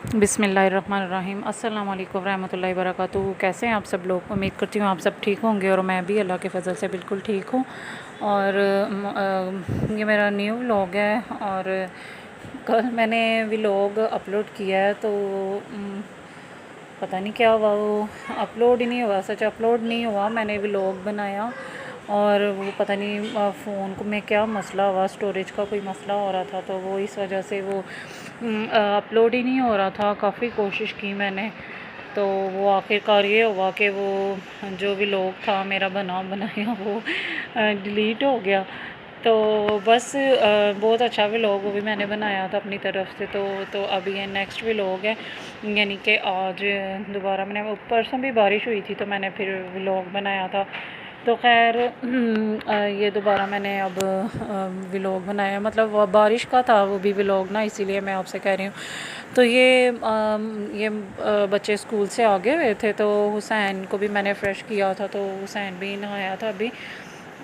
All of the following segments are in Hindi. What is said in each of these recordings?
बिस्मिल्लाहिर्रहमानिर्रहीम अस्सलाम वालेकुम रहमतुल्लाहि वबरकातुहू। कैसे हैं आप सब लोग? उम्मीद करती हूँ आप सब ठीक होंगे और मैं भी अल्लाह के फ़ज़ल से बिल्कुल ठीक हूँ। और ये मेरा न्यू व्लॉग है और कल मैंने व्लॉग अपलोड किया है तो पता नहीं क्या हुआ, वो अपलोड ही नहीं हुआ। सच अपलोड नहीं हुआ। मैंने व्लॉग बनाया और वो पता नहीं फ़ोन को में क्या मसला हुआ, स्टोरेज का कोई मसला हो रहा था, तो वो इस वजह से वो अपलोड ही नहीं हो रहा था। काफ़ी कोशिश की मैंने, तो वो आखिरकार ये हुआ कि वो जो व्लॉग था मेरा बनाया वो डिलीट हो गया। तो बस बहुत अच्छा व्लॉग भी मैंने बनाया था अपनी तरफ से। तो अभी ये नेक्स्ट व्लॉग है, यानी कि आज दोबारा मैंने, परसों भी बारिश हुई थी तो मैंने फिर व्लॉग बनाया था। तो खैर ये दोबारा मैंने अब व्लॉग बनाया, मतलब वो बारिश का था वो भी व्लॉग ना, इसीलिए मैं आपसे कह रही हूँ। तो ये बच्चे स्कूल से आ गए हुए थे, तो हुसैन को भी मैंने फ़्रेश किया था, तो हुसैन भी नहाया था अभी।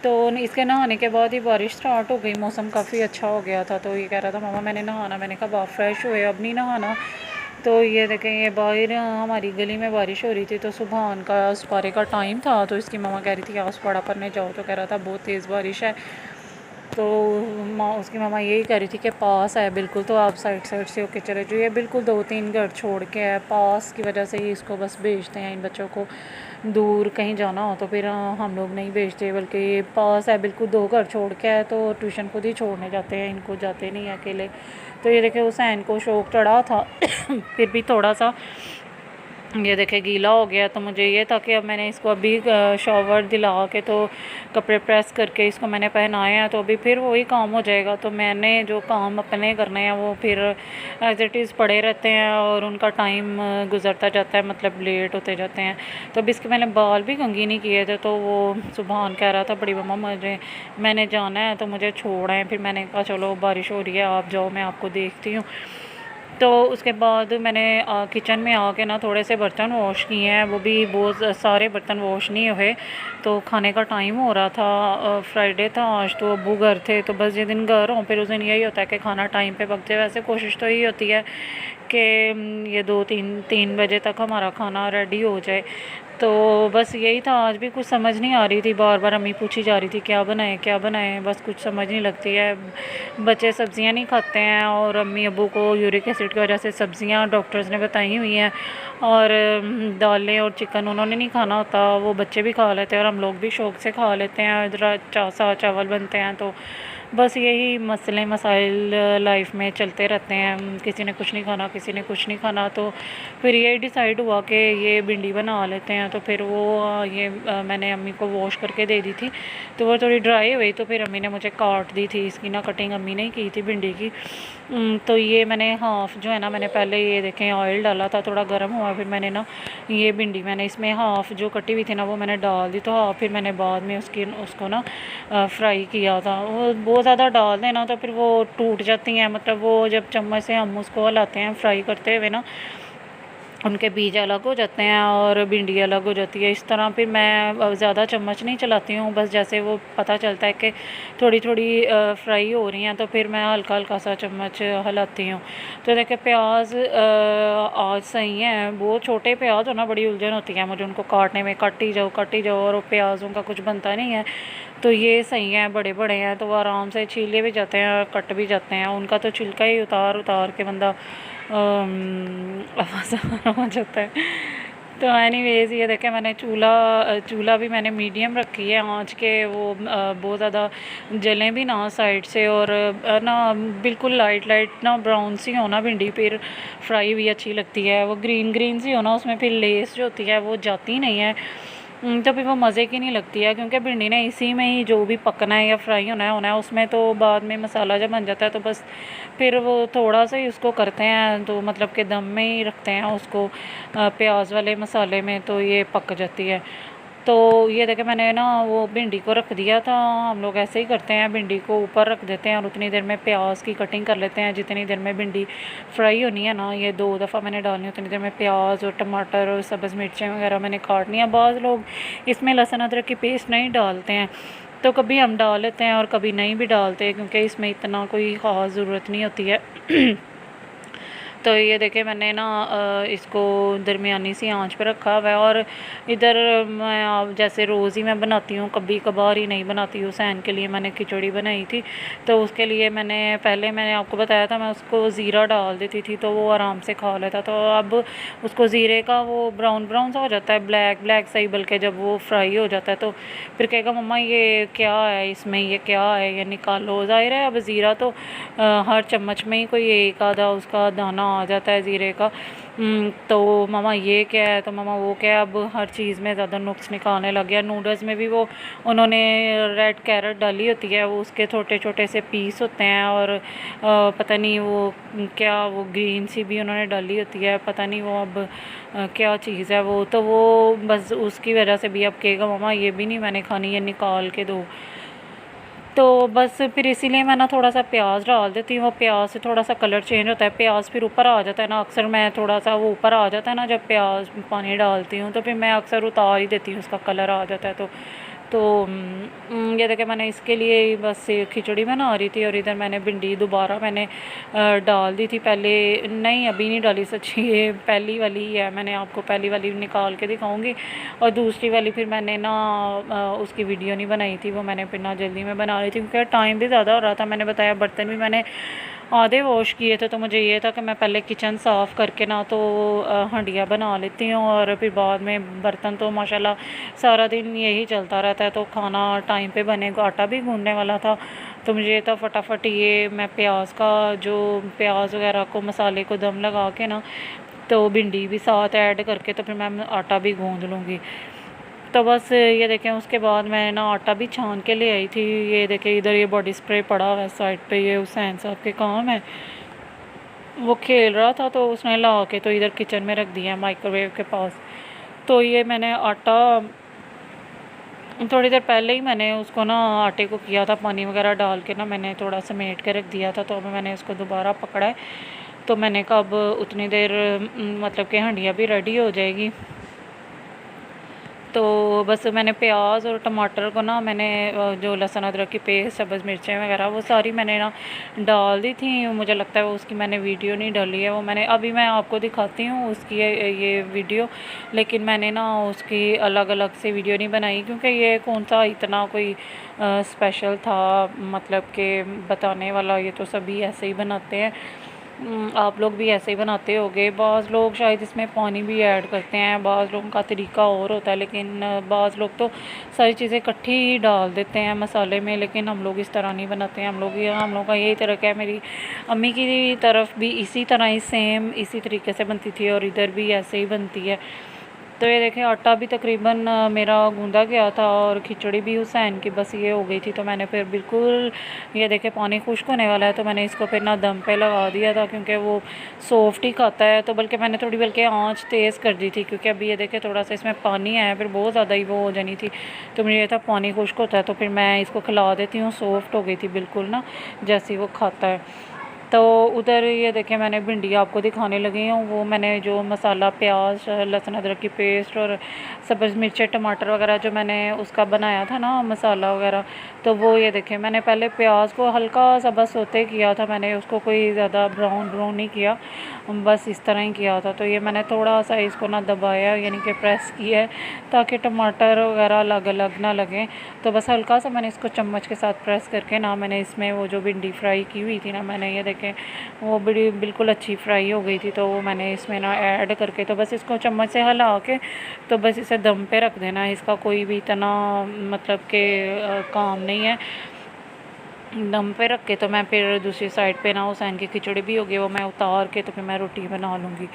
तो इसके नहाने के बाद ही बारिश स्टार्ट हो गई, मौसम काफ़ी अच्छा हो गया था। तो ये कह रहा था मामा मैंने नहाना, मैंने कहा आप फ्रेश हुए अब नहीं नहाना। तो ये देखें, ये बाहर हमारी गली में बारिश हो रही थी, तो सुबह का सुपारे का टाइम था, तो इसकी मामा कह रही थी आज पड़ा पढ़ने जाओ, तो कह रहा था बहुत तेज़ बारिश है। तो उसकी मामा यही कह रही थी कि पास है बिल्कुल, तो आप साइड साइड से होके चले जाइए। बिल्कुल 2-3 घर छोड़ के है, पास की वजह से ही इसको बस भेजते हैं इन बच्चों को। दूर कहीं जाना हो तो फिर हम लोग नहीं भेजते, बल्कि ये पास है बिल्कुल, 2 घर छोड़ के है, तो ट्यूशन खुद ही छोड़ने जाते हैं, इनको जाते नहीं हैं अकेले। तो ये देखे हुसैन को शौक चढ़ा था फिर भी थोड़ा सा ये देखे गीला हो गया। तो मुझे ये था कि अब मैंने इसको अभी शॉवर दिला के तो कपड़े प्रेस करके इसको मैंने पहनाए हैं, तो अभी फिर वही काम हो जाएगा। तो मैंने जो काम अपने करने हैं वो फिर एज इट इज़ पड़े रहते हैं और उनका टाइम गुजरता जाता है, मतलब लेट होते जाते हैं। तो अभी इसके मैंने बाल भी कंघी नहीं किए थे, तो वो सुबहान कह रहा था बड़ी मम्मा मैंने जाना है तो मुझे छोड़ें। फिर मैंने कहा चलो बारिश हो रही है आप जाओ, मैं आपको देखती हूँ। तो उसके बाद मैंने किचन में आके ना थोड़े से बर्तन वॉश किए हैं, वो भी बहुत सारे बर्तन वॉश नहीं हुए। तो खाने का टाइम हो रहा था, फ्राइडे था आज, तो अब्बू घर थे, तो बस जिस दिन घर हों फिर उस दिन यही होता है कि खाना टाइम पे पक जाए। वैसे कोशिश तो यही होती है कि ये 2-3 बजे तक हमारा खाना रेडी हो जाए। तो बस यही था। आज भी कुछ समझ नहीं आ रही थी, बार बार अम्मी पूछी जा रही थी क्या बनाएं क्या बनाएं, बस कुछ समझ नहीं लगती है। बच्चे सब्ज़ियां नहीं खाते हैं और अम्मी अब्बू को यूरिक एसिड की वजह से सब्ज़ियां डॉक्टर्स ने बताई हुई हैं, और दालें और चिकन उन्होंने नहीं खाना होता, वो बच्चे भी खा लेते हैं और हम लोग भी शौक़ से खा लेते हैं। इधर चावल बनते हैं, तो बस यही मसले मसाइल लाइफ में चलते रहते हैं। किसी ने कुछ नहीं खाना, किसी ने कुछ नहीं खाना, तो फिर ये डिसाइड हुआ कि ये भिंडी बना लेते हैं। तो फिर वो मैंने अम्मी को वॉश करके दे दी थी, तो वो थोड़ी ड्राई हुई, तो फिर अम्मी ने मुझे काट दी थी। इसकी ना कटिंग अम्मी ने की थी भिंडी की। तो ये मैंने हाफ़ जो है ना, मैंने पहले ये देखें ऑयल डाला था, थोड़ा गर्म हुआ, फिर मैंने ना ये भिंडी मैंने इसमें हाफ़ जो कटी हुई थी ना वो मैंने डाल दी, तो हाफ़ फिर मैंने बाद में उसको ना फ्राई किया था। वो बहुत ज़्यादा डाल दें ना तो फिर वो टूट जाती हैं, मतलब वो जब चम्मच से हम उसको हिलाते हैं फ्राई करते हुए ना, उनके बीज अलग हो जाते हैं और भिंडी अलग हो जाती है। इस तरह फिर मैं ज़्यादा चम्मच नहीं चलाती हूँ, बस जैसे वो पता चलता है कि थोड़ी थोड़ी फ्राई हो रही हैं तो फिर मैं हल्का हल्का सा चम्मच हिलाती हूँ। तो देखिए प्याज आज सही हैं, बहुत छोटे प्याज हो ना बड़ी उलझन होती है मुझे उनको काटने में, काटी जाओ और प्याज़ों का कुछ बनता नहीं है। तो ये सही हैं, बड़े बड़े हैं तो वो आराम से छीले भी जाते हैं और कट भी जाते हैं। उनका तो छिलका ही उतार उतार के बंदा हो जाता है। तो एनीवेज़ ये देखें, मैंने चूल्हा भी मैंने मीडियम रखी है आँच के, वो बहुत ज़्यादा जलें भी ना साइड से, और ना बिल्कुल लाइट लाइट ना ब्राउन सी हो ना भिंडी, फिर फ्राई भी अच्छी लगती है। वो ग्रीन ग्रीन सी हो ना, उसमें फिर लेस जो होती है वो जाती नहीं है, तो फिर वो मज़े की नहीं लगती है। क्योंकि भिंडी ने इसी में ही जो भी पकना है या फ्राई होना है उसमें, तो बाद में मसाला जब बन जाता है तो बस फिर वो थोड़ा सा ही उसको करते हैं, तो मतलब कि दम में ही रखते हैं उसको प्याज वाले मसाले में, तो ये पक जाती है। तो ये देखे मैंने ना वो भिंडी को रख दिया था। हम लोग ऐसे ही करते हैं, भिंडी को ऊपर रख देते हैं और उतनी देर में प्याज की कटिंग कर लेते हैं। जितनी देर में भिंडी फ्राई होनी है ना, ये 2 दफ़ा मैंने डालनी, उतनी देर में प्याज और टमाटर और सब्ज़ मिर्चें वगैरह मैंने काटनी है। बाज़ लोग इसमें लहसुन अदरक की पेस्ट नहीं डालते हैं, तो कभी हम डाल लेते हैं और कभी नहीं भी डालते, क्योंकि इसमें इतना कोई ख़ास ज़रूरत नहीं होती है। तो ये देखिए मैंने ना इसको दरमियानी सी आंच पे रखा हुआ है। और इधर मैं जैसे रोज़ ही मैं बनाती हूँ, कभी कभार ही नहीं बनाती हूँ। सैन के लिए मैंने खिचड़ी बनाई थी, तो उसके लिए मैंने आपको बताया था मैं उसको ज़ीरा डाल देती थी तो वो आराम से खा लेता। तो अब उसको ज़ीरे का वो ब्राउन ब्राउन सा हो जाता है, ब्लैक ब्लैक सही, बल्कि जब वो फ्राई हो जाता है तो फिर कहेगा मम्मा ये क्या है, इसमें ये क्या है, ये निकालो। ज़ाहिर है अब ज़ीरा तो हर चम्मच में ही कोई एक आधा उसका दाना आ जाता है ज़ीरे का। तो मामा ये क्या है, तो मामा वो क्या है। अब हर चीज़ में ज़्यादा नुक्स निकालने लग गया। नूडल्स में भी वो उन्होंने रेड कैरेट डाली होती है, वो उसके छोटे छोटे से पीस होते हैं। और पता नहीं वो क्या, वो ग्रीन सी भी उन्होंने डाली होती है, पता नहीं वो अब क्या चीज़ है वो। तो वो बस उसकी वजह से भी अब कहेगा मामा ये भी नहीं मैंने खानी, ये निकाल के दो। तो बस फिर इसीलिए मैं ना थोड़ा सा प्याज डाल देती हूँ। प्याज से थोड़ा सा कलर चेंज होता है, प्याज फिर ऊपर आ जाता है ना। अक्सर मैं थोड़ा सा वो ऊपर आ जाता है ना जब प्याज पानी डालती हूँ, तो फिर मैं अक्सर उतार ही देती हूँ, उसका कलर आ जाता है। तो ये देखिए मैंने इसके लिए ही बस खिचड़ी बना रही थी। और इधर मैंने भिंडी दोबारा मैंने डाल दी थी पहले, नहीं अभी नहीं डाली सच्ची, ये पहली वाली ही है। मैंने आपको पहली वाली निकाल के दिखाऊंगी। और दूसरी वाली फिर मैंने ना उसकी वीडियो नहीं बनाई थी, वो मैंने फिर ना जल्दी में बना रही थी क्योंकि टाइम भी ज़्यादा हो रहा था। मैंने बताया बर्तन भी मैंने आधे वॉश किए थे, तो मुझे ये था कि मैं पहले किचन साफ़ करके ना तो हंडिया बना लेती हूँ, और फिर बाद में बर्तन। तो माशाल्लाह सारा दिन यही चलता रहता है, तो खाना टाइम पे बनेगा। आटा भी गूंदने वाला था, तो मुझे ये था फटाफट ये मैं प्याज का जो प्याज वगैरह को मसाले को दम लगा के ना, तो भिंडी भी साथ ऐड करके तो फिर मैं आटा भी गूंद लूँगी। तो बस ये देखें उसके बाद मैं ना आटा भी छान के ले आई थी। ये देखें इधर ये बॉडी स्प्रे पड़ा हुआ है साइड पे, ये हुसैन साहब के काम है, वो खेल रहा था तो उसने ला के तो इधर किचन में रख दिया है माइक्रोवेव के पास। तो ये मैंने आटा थोड़ी देर पहले ही मैंने उसको ना आटे को किया था पानी वगैरह डाल के ना, मैंने थोड़ा समेट के रख दिया था। तो अब मैंने उसको दोबारा पकड़ा है, तो मैंने कहा अब उतनी देर मतलब कि हंडिया भी रेडी हो जाएगी। तो बस मैंने प्याज और टमाटर को ना मैंने जो लहसुन अदरक की पेस्ट, सब्ज़ मिर्चें वगैरह वो सारी मैंने ना डाल दी थी। मुझे लगता है वो उसकी मैंने वीडियो नहीं डाली है, वो मैंने अभी मैं आपको दिखाती हूँ उसकी ये वीडियो। लेकिन मैंने ना उसकी अलग अलग से वीडियो नहीं बनाई क्योंकि ये कौन सा इतना कोई स्पेशल था मतलब कि बताने वाला। ये तो सभी ऐसे ही बनाते हैं, आप लोग भी ऐसे ही बनाते होगे। बाज़ लोग शायद इसमें पानी भी ऐड करते हैं, बाज़ लोगों का तरीका और होता है, लेकिन बाज़ लोग तो सारी चीज़ें इकट्ठी ही डाल देते हैं मसाले में। लेकिन हम लोग इस तरह नहीं बनाते हैं, हम लोग का यही तरीका है। मेरी अम्मी की तरफ भी इसी तरह ही सेम इसी तरीके से बनती थी और इधर भी ऐसे ही बनती है। तो ये देखें आटा भी तकरीबन मेरा गूंदा गया था और खिचड़ी भी हुसैन की बस ये हो गई थी। तो मैंने फिर बिल्कुल ये देखें पानी खुश्क होने वाला है, तो मैंने इसको फिर ना दम पे लगा दिया था क्योंकि वो सॉफ्ट ही खाता है। तो बल्कि मैंने बल्कि आंच तेज़ कर दी थी क्योंकि अभी ये देखें थोड़ा सा इसमें पानी आया, फिर बहुत ज़्यादा ही वो हो जानी थी। तो मुझे ये था पानी खुश्क होता है तो फिर मैं इसको खिला देती हूँ। सॉफ्ट हो गई थी बिल्कुल ना जैसे वो खाता है। तो उधर ये देखें मैंने भिंडी आपको दिखाने लगी हूँ, वो मैंने जो मसाला प्याज लहसुन अदरक की पेस्ट और सब्ज़ मिर्चें टमाटर वगैरह जो मैंने उसका बनाया था ना मसाला वगैरह, तो वो ये देखें मैंने पहले प्याज को हल्का सा बस सोते किया था, मैंने उसको कोई ज़्यादा ब्राउन नहीं किया, बस इस तरह ही किया था। तो ये मैंने थोड़ा सा इसको ना दबाया यानी कि प्रेस किया है ताकि टमाटर वगैरह अलग अलग ना लगें। तो बस हल्का सा मैंने इसको चम्मच के साथ प्रेस करके ना मैंने इसमें वो जो भिंडी फ्राई की हुई थी ना, मैंने ये देखें वो बड़ी बिल्कुल अच्छी फ्राई हो गई थी, तो वो मैंने इसमें ना ऐड करके तो बस इसको चम्मच से हिला के तो बस इसे दम पे रख देना है। इसका कोई भी इतना मतलब कि काम नहीं है। दम पे रख के तो मैं फिर दूसरी साइड पे ना हुसैन की खिचड़ी भी होगी, वो मैं उतार के तो फिर मैं रोटी बना लूँगी।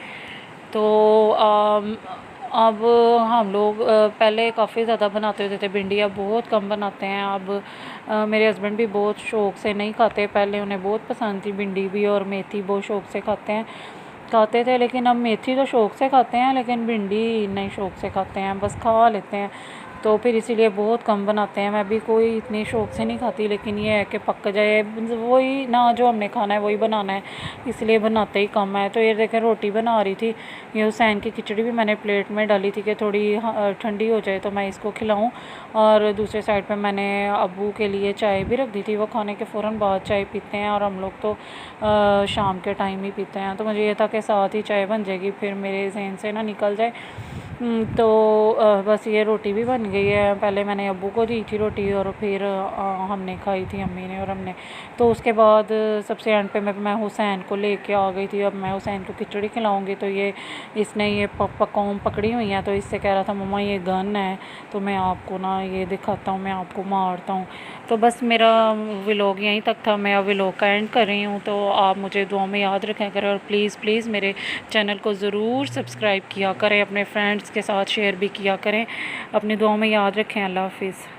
तो अब हम लोग पहले काफ़ी ज़्यादा बनाते होते थे भिंडी, अब बहुत कम बनाते हैं। अब मेरे हस्बैंड भी बहुत शौक़ से नहीं खाते, पहले उन्हें बहुत पसंद थी भिंडी भी और मेथी बहुत शौक़ से खाते थे। लेकिन अब मेथी तो शौक़ से खाते हैं लेकिन भिंडी नहीं शौक़ से खाते हैं, बस खा लेते हैं। तो फिर इसीलिए बहुत कम बनाते हैं। मैं भी कोई इतनी शौक़ से नहीं खाती, लेकिन ये है कि पक जाए, वही ना जो हमने खाना है वही बनाना है, इसलिए बनाते ही कम है। तो ये देखें रोटी बना रही थी, ये हुसैन की खिचड़ी भी मैंने प्लेट में डाली थी कि थोड़ी ठंडी हो जाए तो मैं इसको खिलाऊँ। और दूसरे साइड पे मैंने अब्बू के लिए चाय भी रख दी थी, वो खाने के फ़ौरन बाद चाय पीते हैं और हम लोग तो शाम के टाइम ही पीते हैं। तो मुझे ये था कि साथ ही चाय बन जाएगी, फिर मेरे जहन से ना निकल जाए। तो बस ये रोटी भी बन गई है। पहले मैंने अब्बू को दी थी रोटी और फिर हमने खाई थी, अम्मी ने और हमने। तो उसके बाद सबसे एंड पे मैं हुसैन को लेके आ गई थी। अब मैं हुसैन को खिचड़ी खिलाऊंगी, तो ये इसने ये पकौम पकड़ी हुई हैं, तो इससे कह रहा था मम्मा ये गन है, तो मैं आपको ना ये दिखाता हूँ, मैं आपको मारता हूँ। तो बस मेरा व्लॉग यहीं तक था, मैं अब व्लॉग का एंड कर रही हूँ। तो आप मुझे दुआ में याद रखें करें और प्लीज़ प्लीज़ मेरे चैनल को ज़रूर सब्सक्राइब किया करें, अपने फ्रेंड्स के साथ शेयर भी किया करें। अपनी दुआ में याद रखें। अल्लाह हाफिज़।